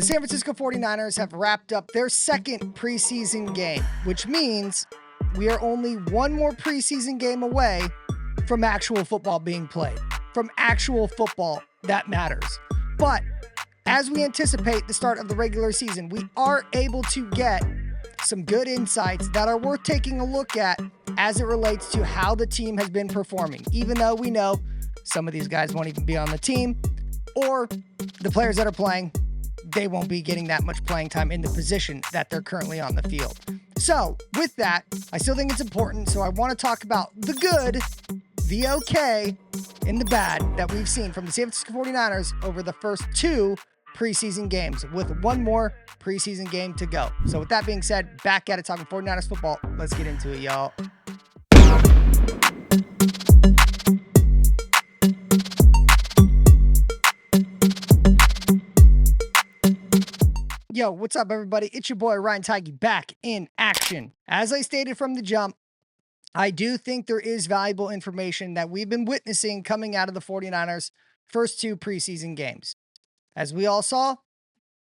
The San Francisco 49ers have wrapped up their second preseason game, which means we are only one more preseason game away from actual football being played, from actual football that matters. But as we anticipate the start of the regular season, we are able to get some good insights that are worth taking a look at as it relates to how the team has been performing, even though we know some of these guys won't even be on the team, or the players that are playing, they won't be getting that much playing time in the position that they're currently on the field. So with that, I still think it's important. So I want to talk about the good, the okay, and the bad that we've seen from the San Francisco 49ers over the first two preseason games, with one more preseason game to go. So with that being said, back at it talking 49ers football. Let's get into it, y'all. Yo, what's up, everybody? It's your boy, Ryan Tigey, back in action. As I stated from the jump, I do think there is valuable information that we've been witnessing coming out of the 49ers' first two preseason games. As we all saw,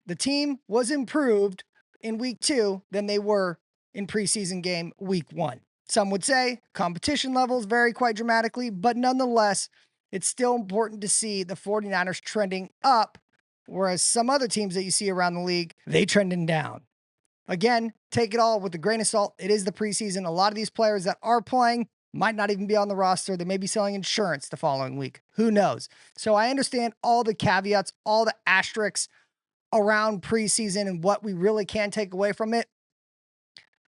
the team was improved in week 2 than they were in preseason game week 1. Some would say competition levels vary quite dramatically, but nonetheless, it's still important to see the 49ers trending up, whereas some other teams that you see around the league, they trending down. Again, take it all with a grain of salt. It is the preseason. A lot of these players that are playing might not even be on the roster. They may be selling insurance the following week. Who knows? So I understand all the caveats, all the asterisks around preseason and what we really can take away from it.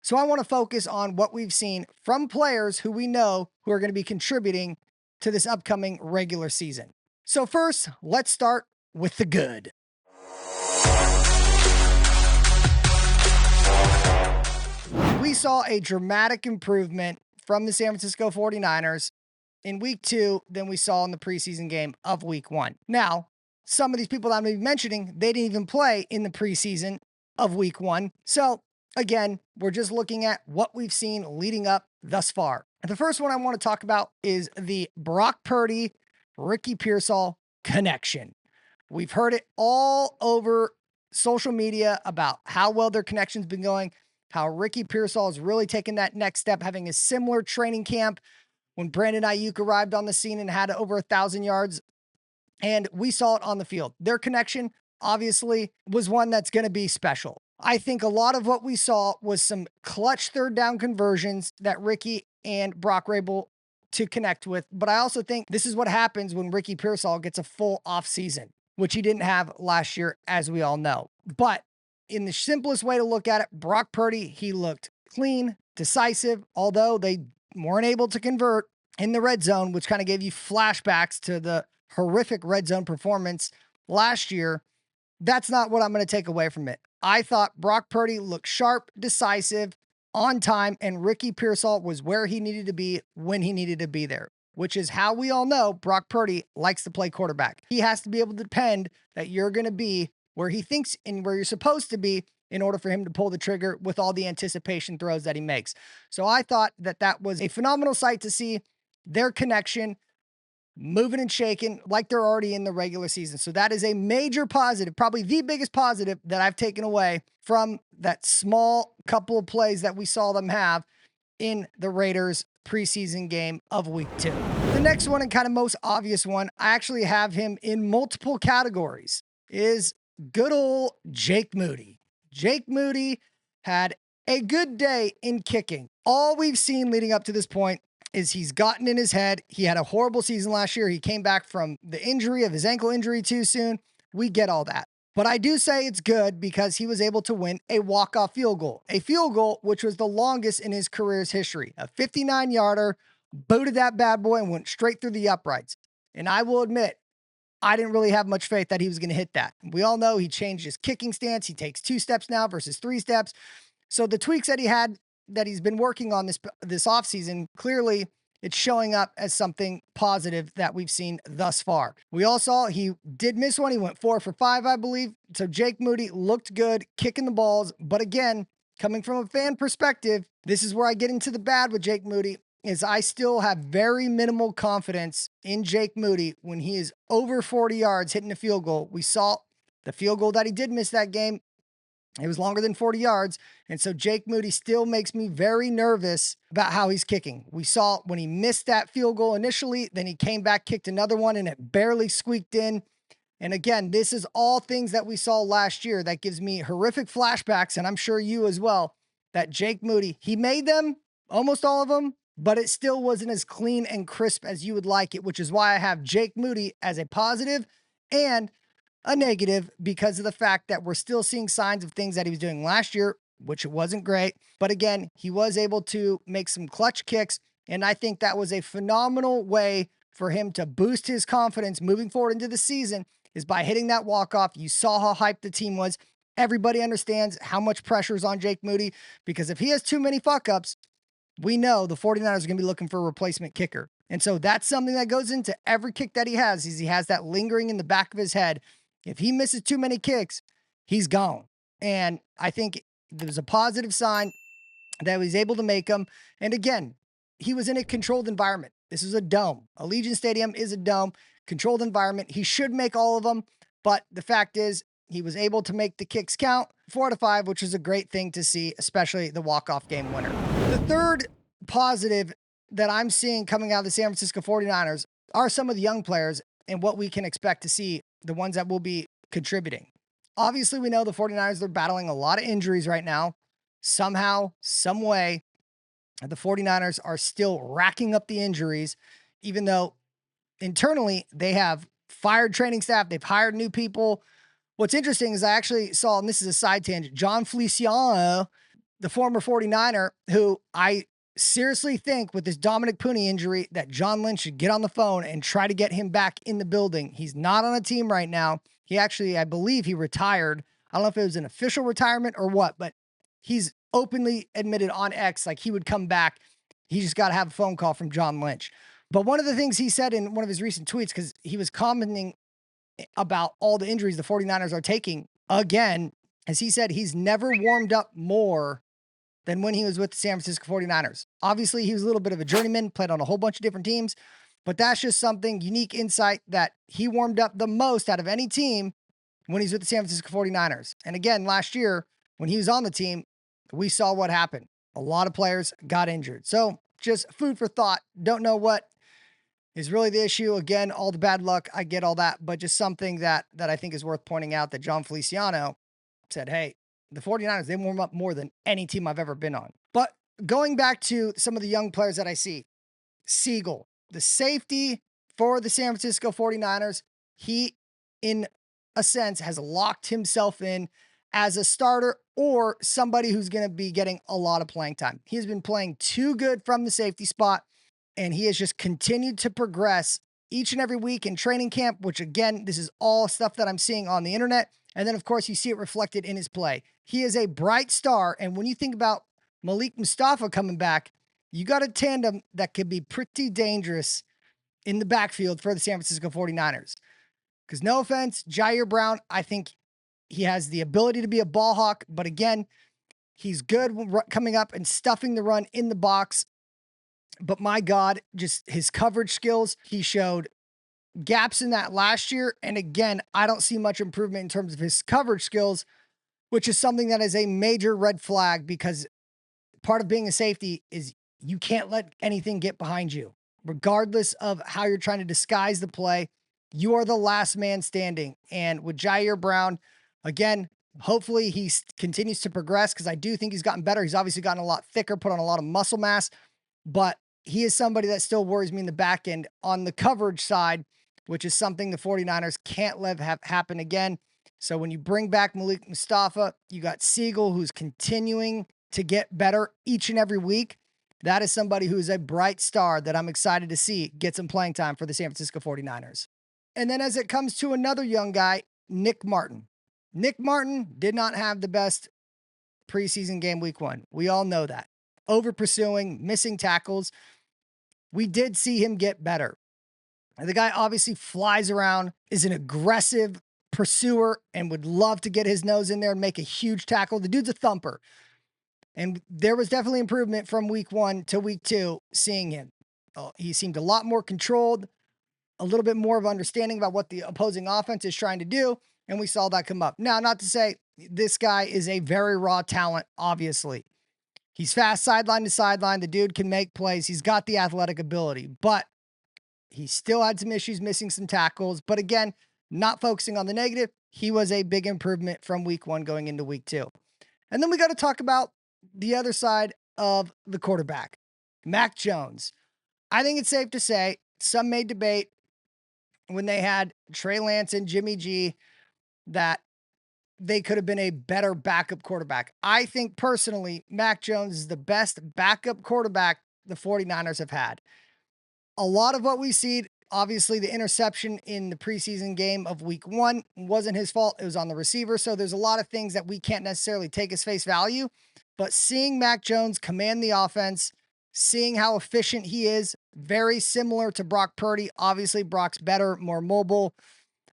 So I want to focus on what we've seen from players who we know who are going to be contributing to this upcoming regular season. So first, let's start with the good. We saw a dramatic improvement from the San Francisco 49ers in week 2 than we saw in the preseason game of week 1. Now, some of these people that I'm going to be mentioning, they didn't even play in the preseason of week 1. So again, we're just looking at what we've seen leading up thus far. The first one I want to talk about is the Brock Purdy, Ricky Pearsall connection. We've heard it all over social media about how well their connection's been going, how Ricky Pearsall has really taken that next step, having a similar training camp when Brandon Ayuk arrived on the scene and had over 1,000 yards. And we saw it on the field. Their connection, obviously, was one that's going to be special. I think a lot of what we saw was some clutch third down conversions that Ricky and Brock were able to connect with. But I also think this is what happens when Ricky Pearsall gets a full offseason, which he didn't have last year, as we all know. But in the simplest way to look at it, Brock Purdy, he looked clean, decisive, although they weren't able to convert in the red zone, which kind of gave you flashbacks to the horrific red zone performance last year. That's not what I'm going to take away from it. I thought Brock Purdy looked sharp, decisive, on time, and Ricky Pearsall was where he needed to be when he needed to be there, which is how we all know Brock Purdy likes to play quarterback. He has to be able to depend that you're going to be where he thinks and where you're supposed to be in order for him to pull the trigger with all the anticipation throws that he makes. So I thought that that was a phenomenal sight to see their connection moving and shaking like they're already in the regular season. So that is a major positive, probably the biggest positive that I've taken away from that small couple of plays that we saw them have in the Raiders preseason game of week 2. The next one, and kind of most obvious one, I actually have him in multiple categories, is good old Jake Moody. Jake Moody had a good day in kicking. All we've seen leading up to this point is he's gotten in his head. He had a horrible season last year. He came back from the injury of his ankle injury too soon. We get all that. But I do say it's good because he was able to win a walk-off field goal. A field goal which was the longest in his career's history. A 59-yarder, booted that bad boy and went straight through the uprights. And I will admit, I didn't really have much faith that he was going to hit that. We all know he changed his kicking stance. He takes 2 steps now versus 3 steps. So the tweaks that he had, that he's been working on this offseason, clearly it's showing up as something positive that we've seen thus far. We all saw he did miss one. He went 4 for 5, I believe. So Jake Moody looked good, kicking the balls. But again, coming from a fan perspective, this is where I get into the bad with Jake Moody, is I still have very minimal confidence in Jake Moody when he is over 40 yards hitting a field goal. We saw The field goal that he did miss that game, it was longer than 40 yards. And so Jake Moody still makes me very nervous about how he's kicking. We saw when he missed that field goal initially, then he came back, kicked another one, and it barely squeaked in. And again, this is all things that we saw last year that gives me horrific flashbacks, and I'm sure you as well, that Jake Moody, he made them, almost all of them, but it still wasn't as clean and crisp as you would like it, which is why I have Jake Moody as a positive and a negative, because of the fact that we're still seeing signs of things that he was doing last year, which it wasn't great. But again, he was able to make some clutch kicks, and I think that was a phenomenal way for him to boost his confidence moving forward into the season, is by hitting that walk-off. You saw how hyped the team was. Everybody understands how much pressure is on Jake Moody, because if he has too many fuck-ups, we know the 49ers are going to be looking for a replacement kicker. And so that's something that goes into every kick that he has, is he has that lingering in the back of his head. If he misses too many kicks, he's gone. And I think there's a positive sign that he was able to make them. And again, he was in a controlled environment. This is a dome. Allegiant Stadium is a dome, controlled environment. He should make all of them. But the fact is, he was able to make the kicks count 4 out of 5, which is a great thing to see, especially the walk-off game winner. The third positive that I'm seeing coming out of the San Francisco 49ers are some of the young players and what we can expect to see, the ones that will be contributing. Obviously, we know the 49ers, they're battling a lot of injuries right now. Somehow, some way, the 49ers are still racking up the injuries, even though internally they have fired training staff, they've hired new people. What's interesting is I actually saw, and this is a side tangent, John Feliciano, the former 49er, who I seriously think with this Dominic Pooney injury that John Lynch should get on the phone and try to get him back in the building. He's not on a team right now. He actually, I believe he retired. I don't know if it was an official retirement or what, but he's openly admitted on X, like he would come back. He just got to have a phone call from John Lynch. But one of the things he said in one of his recent tweets, because he was commenting about all the injuries the 49ers are taking again, as he said, he's never warmed up more than when he was with the San Francisco 49ers. Obviously, he was a little bit of a journeyman, played on a whole bunch of different teams, but that's just something unique insight that he warmed up the most out of any team when he's with the San Francisco 49ers. And again, last year, when he was on the team, we saw what happened. A lot of players got injured. So just food for thought. Don't know what is really the issue. Again, all the bad luck, I get all that, but just something that I think is worth pointing out, that John Feliciano said, hey, the 49ers, they warm up more than any team I've ever been on. But going back to some of the young players that I see, Seagull, the safety for the San Francisco 49ers, he, in a sense, has locked himself in as a starter or somebody who's going to be getting a lot of playing time. He has been playing too good from the safety spot, and he has just continued to progress each and every week in training camp, which again, this is all stuff that I'm seeing on the internet. And then, of course, you see it reflected in his play. He is a bright star. And when you think about Malik Mustafa coming back, you got a tandem that could be pretty dangerous in the backfield for the San Francisco 49ers. Because no offense, Jair Brown, I think he has the ability to be a ball hawk. But again, he's good coming up and stuffing the run in the box. But my God, just his coverage skills, he showed gaps in that last year. And again, I don't see much improvement in terms of his coverage skills, which is something that is a major red flag, because part of being a safety is you can't let anything get behind you. Regardless of how you're trying to disguise the play, you are the last man standing. And with Jair Brown, again, hopefully he continues to progress, because I do think he's gotten better. He's obviously gotten a lot thicker, put on a lot of muscle mass, but he is somebody that still worries me in the back end on the coverage side, which is something the 49ers can't let happen again. So when you bring back Malik Mustafa, you got Seagull, who's continuing to get better each and every week. That is somebody who is a bright star that I'm excited to see get some playing time for the San Francisco 49ers. And then as it comes to another young guy, Nick Martin. Nick Martin did not have the best preseason game week 1. We all know that. Over pursuing, missing tackles. We did see him get better. And the guy obviously flies around, is an aggressive pursuer, and would love to get his nose in there and make a huge tackle. The dude's a thumper. And there was definitely improvement from week 1 to week 2 seeing him. He seemed a lot more controlled, a little bit more of understanding about what the opposing offense is trying to do. and we saw that come up. Now, not to say this guy is a very raw talent, obviously. He's fast sideline to sideline. The dude can make plays. He's got the athletic ability, but he still had some issues missing some tackles. But again, not focusing on the negative, he was a big improvement from week 1 going into week 2. And then we got to talk about the other side of the quarterback, Mac Jones. I think it's safe to say some may debate when they had Trey Lance and Jimmy G that they could have been a better backup quarterback. I think personally, Mac Jones is the best backup quarterback the 49ers have had. A lot of what we see, obviously the interception in the preseason game of week 1 wasn't his fault. It was on the receiver. So there's a lot of things that we can't necessarily take as face value, but seeing Mac Jones command the offense, seeing how efficient he is, very similar to Brock Purdy. Obviously Brock's better, more mobile,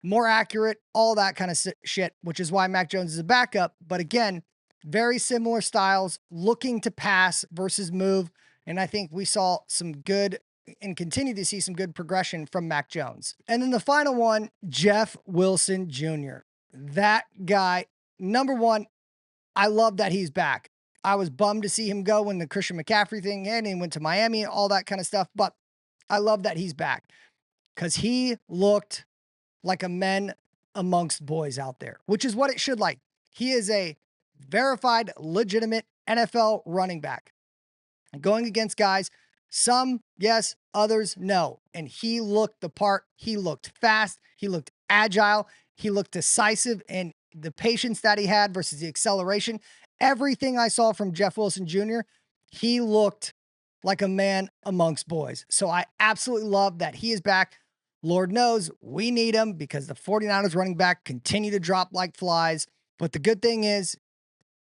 more accurate, all that kind of shit, which is why Mac Jones is a backup. But again, very similar styles, looking to pass versus move. And I think we saw some good and continue to see some good progression from Mac Jones. And then the final one, Jeff Wilson Jr. That guy, number one, I love that he's back. I was bummed to see him go when the Christian McCaffrey thing hit and he went to Miami, all that kind of stuff. But I love that he's back because he looked like a man amongst boys out there, which is what it should like. He is a verified, legitimate NFL running back going against guys. Some, yes, others, no. And he looked the part. He looked fast. He looked agile. He looked decisive, and the patience that he had versus the acceleration. Everything I saw from Jeff Wilson Jr., he looked like a man amongst boys. So I absolutely love that he is back. Lord knows we need him because the 49ers running back continue to drop like flies. But the good thing is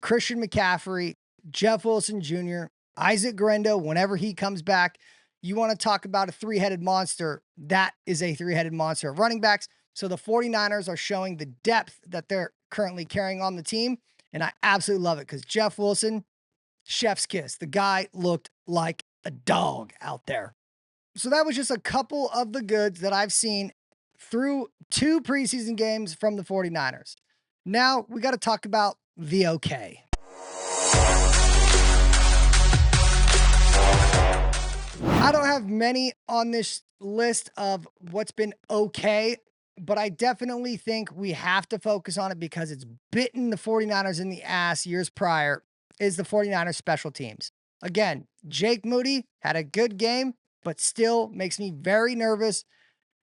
Christian McCaffrey, Jeff Wilson Jr., Isaac Grendo, whenever he comes back, you want to talk about a three-headed monster. That is a three-headed monster of running backs. So the 49ers are showing the depth that they're currently carrying on the team. And I absolutely love it because Jeff Wilson, chef's kiss. The guy looked like a dog out there. So that was just a couple of the goods that I've seen through 2 preseason games from the 49ers. Now we got to talk about the okay. I don't have many on this list of what's been okay, but I definitely think we have to focus on it because it's bitten the 49ers in the ass years prior, is the 49ers special teams. Again, Jake Moody had a good game, but still makes me very nervous,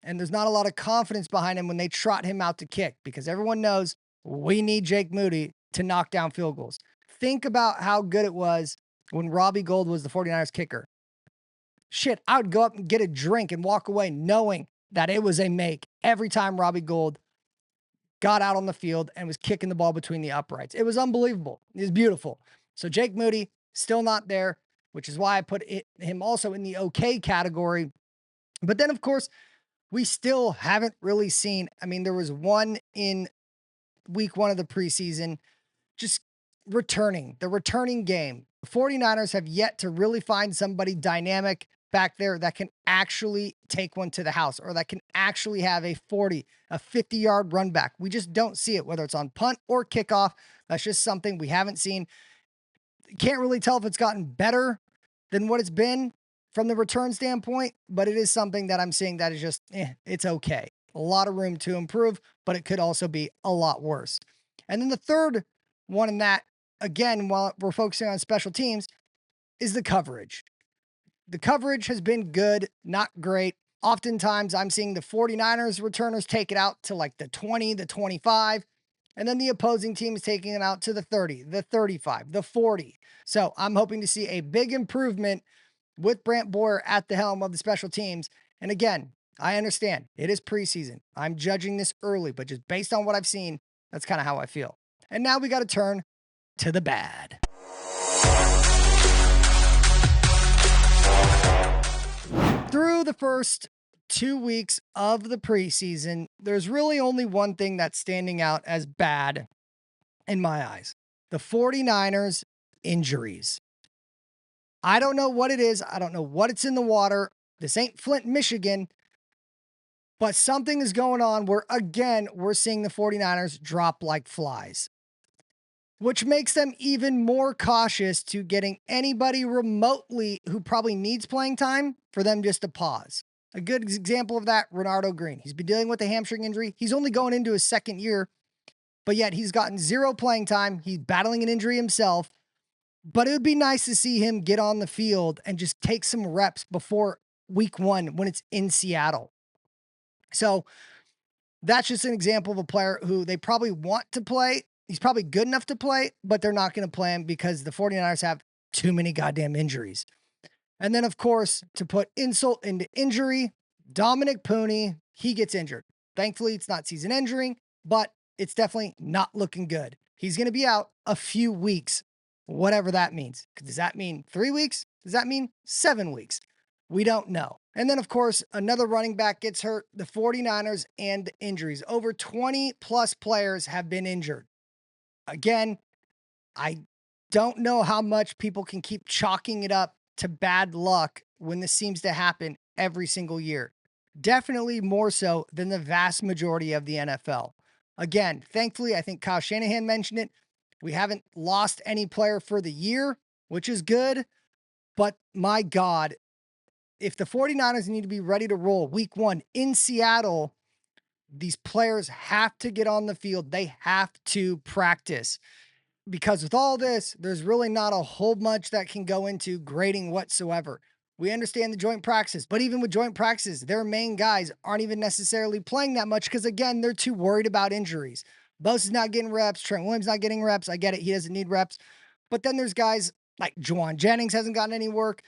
and there's not a lot of confidence behind him when they trot him out to kick because everyone knows we need Jake Moody to knock down field goals. Think about how good it was when Robbie Gould was the 49ers kicker. Shit, I would go up and get a drink and walk away knowing that it was a make every time Robbie Gould got out on the field and was kicking the ball between the uprights. It was unbelievable. It was beautiful. So Jake Moody, still not there, which is why I put him also in the okay category. But then, of course, we still haven't really seen. I mean, there was one in week 1 of the preseason, just the returning game. The 49ers have yet to really find somebody dynamic back there that can actually take one to the house or that can actually have a 40, a 50-yard run back. We just don't see it, whether it's on punt or kickoff. That's just something we haven't seen. Can't really tell if it's gotten better than what it's been from the return standpoint, but it is something that I'm seeing that is just, it's okay. A lot of room to improve, but it could also be a lot worse. And then the third one in that, again, while we're focusing on special teams, is the coverage. The coverage has been good, not great. Oftentimes, I'm seeing the 49ers returners take it out to like the 20, the 25, and then the opposing team is taking it out to the 30, the 35, the 40. So I'm hoping to see a big improvement with Brant Boyer at the helm of the special teams. And again, I understand it is preseason. I'm judging this early, but just based on what I've seen, that's kind of how I feel. And now we got to turn to the bad. Through the first 2 weeks of the preseason, there's really only one thing that's standing out as bad in my eyes. The 49ers injuries. I don't know what it is. I don't know what it's in the water. This ain't Flint, Michigan. But something is going on where, again, we're seeing the 49ers drop like flies, which makes them even more cautious to getting anybody remotely who probably needs playing time for them just to pause. A good example of that, Renardo Green. He's been dealing with a hamstring injury. He's only going into his second year, but yet he's gotten zero playing time. He's battling an injury himself. But it would be nice to see him get on the field and just take some reps before week one when it's in Seattle. So that's just an example of a player who they probably want to play. He's probably good enough to play, but they're not going to play him because the 49ers have too many goddamn injuries. And then, of course, to put insult into injury, Dominic Pooney, he gets injured. Thankfully, it's not season ending, but it's definitely not looking good. He's going to be out a few weeks, whatever that means. Does that mean 3 weeks? Does that mean 7 weeks? We don't know. And then, of course, another running back gets hurt. The 49ers and the injuries. Over 20 plus players have been injured. Again, I don't know how much people can keep chalking it up to bad luck when this seems to happen every single year. Definitely more so than the vast majority of the NFL. Again, thankfully, I think Kyle Shanahan mentioned it. We haven't lost any player for the year, which is good. But my God, if the 49ers need to be ready to roll week one in Seattle, these players have to get on the field. They have to practice. Because with all this, there's really not a whole much that can go into grading whatsoever. We understand the joint practices, but even with joint practices, their main guys aren't even necessarily playing that much because, again, they're too worried about injuries. Bose is not getting reps. Trent Williams not getting reps. I get it. He doesn't need reps. But then there's guys like Juwan Jennings hasn't gotten any work.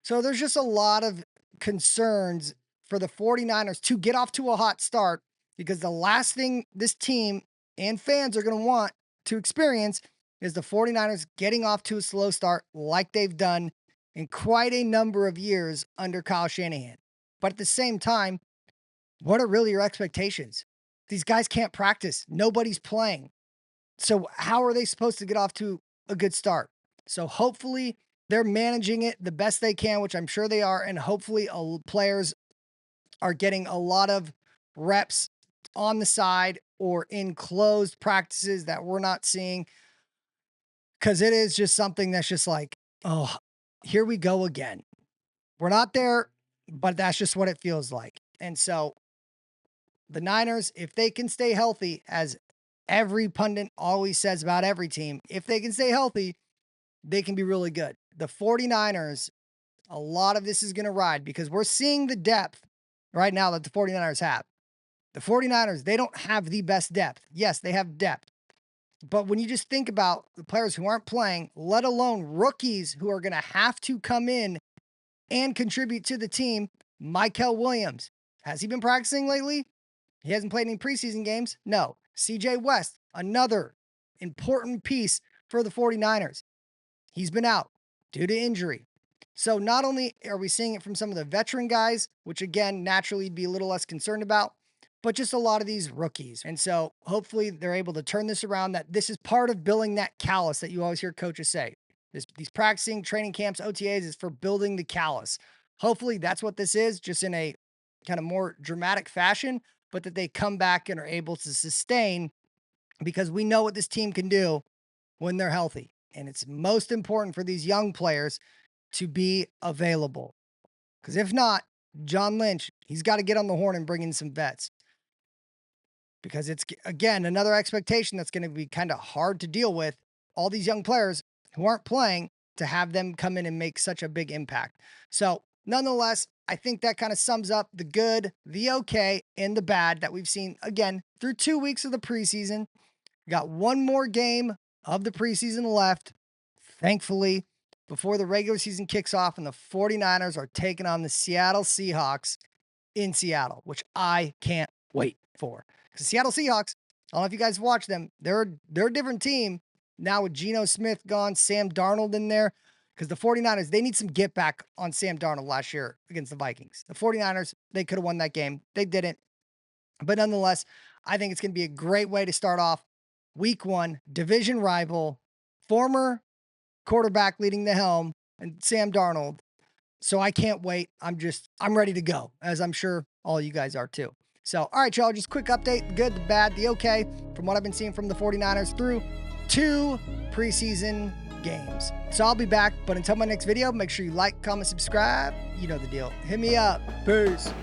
So there's just a lot of concerns for the 49ers to get off to a hot start because the last thing this team and fans are going to want to experience is the 49ers getting off to a slow start like they've done in quite a number of years under Kyle Shanahan. But at the same time, what are really your expectations? These guys can't practice. Nobody's playing. So how are they supposed to get off to a good start? So hopefully they're managing it the best they can, which I'm sure they are. And hopefully players are getting a lot of reps on the side or in closed practices that we're not seeing. Because it is just something that's just like, oh, here we go again. We're not there, but that's just what it feels like. And so the Niners, if they can stay healthy, as every pundit always says about every team, if they can stay healthy, they can be really good. The 49ers, a lot of this is going to ride because we're seeing the depth right now that the 49ers have. The 49ers, they don't have the best depth. Yes, they have depth. But when you just think about the players who aren't playing, let alone rookies who are going to have to come in and contribute to the team, Mykel Williams, has he been practicing lately? He hasn't played any preseason games? No. CJ West, another important piece for the 49ers. He's been out due to injury. So not only are we seeing it from some of the veteran guys, which again, naturally you'd be a little less concerned about, but just a lot of these rookies. And so hopefully they're able to turn this around, that this is part of building that callus that you always hear coaches say. These practicing, training camps, OTAs is for building the callus. Hopefully that's what this is, just in a kind of more dramatic fashion, but that they come back and are able to sustain because we know what this team can do when they're healthy. And it's most important for these young players to be available. Because if not, John Lynch, he's got to get on the horn and bring in some vets. Because it's, again, another expectation that's going to be kind of hard to deal with. All these young players who aren't playing, to have them come in and make such a big impact. So nonetheless, I think that kind of sums up the good, the okay, and the bad that we've seen, again, through 2 weeks of the preseason. We got one more game of the preseason left, thankfully, before the regular season kicks off and the 49ers are taking on the Seattle Seahawks in Seattle, which I can't wait for. Because Seattle Seahawks, I don't know if you guys watch them, they're a different team now with Geno Smith gone, Sam Darnold in there. Because the 49ers, they need some get back on Sam Darnold last year against the Vikings. The 49ers, they could have won that game. They didn't. But nonetheless, I think it's going to be a great way to start off week one, division rival, former quarterback leading the helm, and Sam Darnold. So I can't wait. I'm ready to go, as I'm sure all you guys are too. So, all right, y'all, just quick update, the good, the bad, the okay, from what I've been seeing from the 49ers through 2 preseason games. So I'll be back, but until my next video, make sure you like, comment, subscribe. You know the deal. Hit me up. Peace.